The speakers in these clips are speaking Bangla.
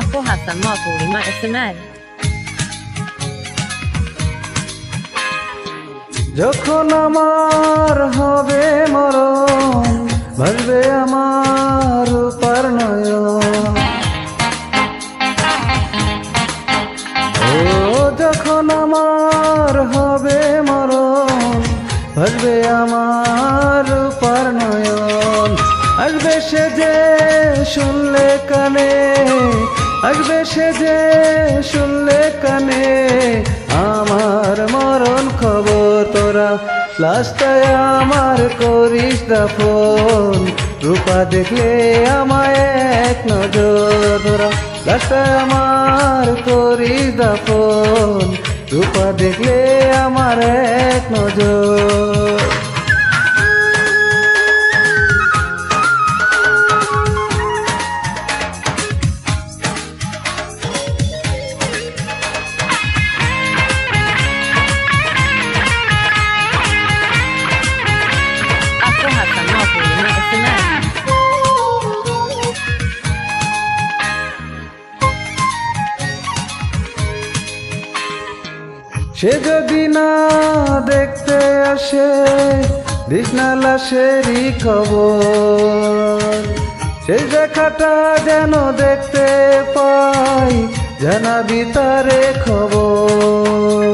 Afro Hassan Maturima SMR যখন আমার হবে মরণ ভাসবে আমার রূপার নয়ন। ও যখন আমার হবে মরণ ভাসবে আমার রূপার নয়ন। আসবে সে যে শুনলে কানে, আসবে সে যে শুনলে কানে আমার মরণ খবর। তোরা লাস্টায় আমার করিস দাফন, রূপা দেখলে আমায় এক নজর। তোরা লাস্টায় আমার করিস দাফন, রূপা দেখলে আমার এক নজর। সে যদি না দেখতে আসে বিছনা লাশেরই খবর, সেই দেখাটা যেন দেখতে পাই জানাবি তারে খবর।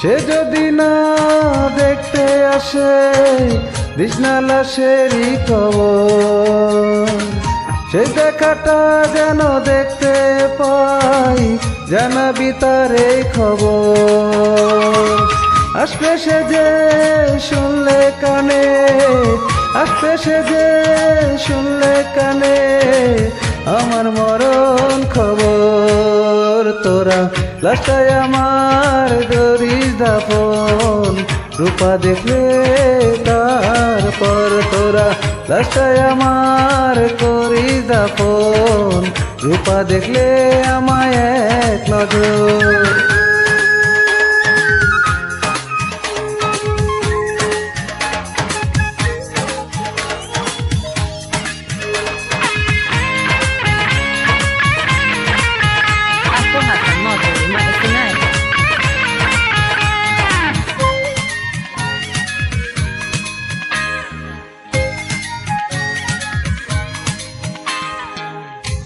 সে যদি না দেখতে আসে বিছনা লাশেরই খবর, সে দেখাটা যেন দেখতে পাই জানাবি তারে খবর। আসবে সে যে শুনলে কানে, আসবে সে যে শুনলে কানে আমার মরণ খবর। তোরা লাস্টায় আমার করিস দাফন, রূপা দেখলে তারপর। তোরা লাস্টায় আমার করিস দাফন, রূপা দেখলে আমায় এক নজর।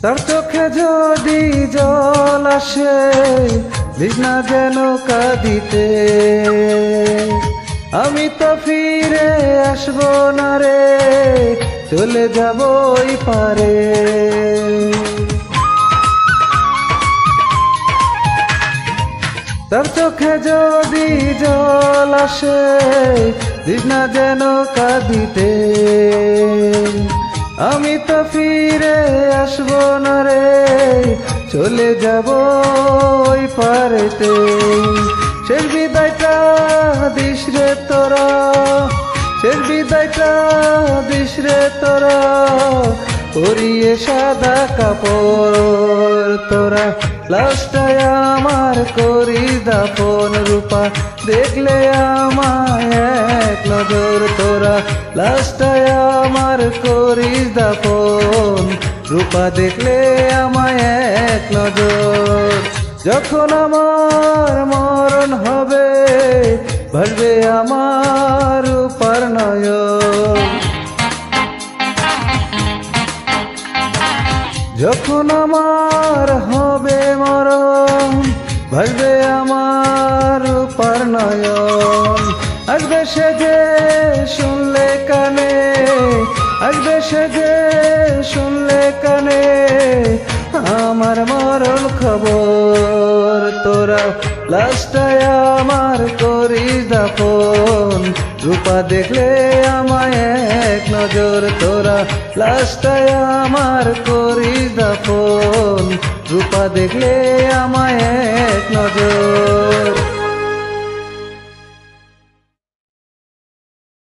তার চোখে যদি জল আসে বিছনা যেন কাঁদিতে, আমি তো ফিরে আসবো না রে, চলে যাবই পারে। তার চোখে যদি জল আসে বিছনা যেন কাঁদিতে, আমি তো ফিরে আসবো না রে, চলে যাব ওই পারেতে। শেষ বিদায়টা দিস রে তোরা, শেষ বিদায়টা দিস রে তোরা, পরিয়ে সাদা কাপড়। তোরা লাস্টায় আমার করিস দাফন, রূপা দেখলে আমায় এক নজর। তোরা লাস্টায় আমার করিস দাফন, রূপা দেখলে আমায় এক নজর। যখন আমার মরণ হবে ভাসবে আমার রূপার নয়ন। যখন আমার হবে মরণ ভাসবে আমার রূপার নয়ন। আসবে সে যে শুনলে কানে, আসবে সে যে শুনলে কানে আমার মরণ খবর। তোরা লাস্টায় আমার করিস দাফন, রূপা দেখলে আমায় এক নজর। তোরা লাস্টায় আমার করিস দাফন, রূপা দেখলে আমায় এক নজর।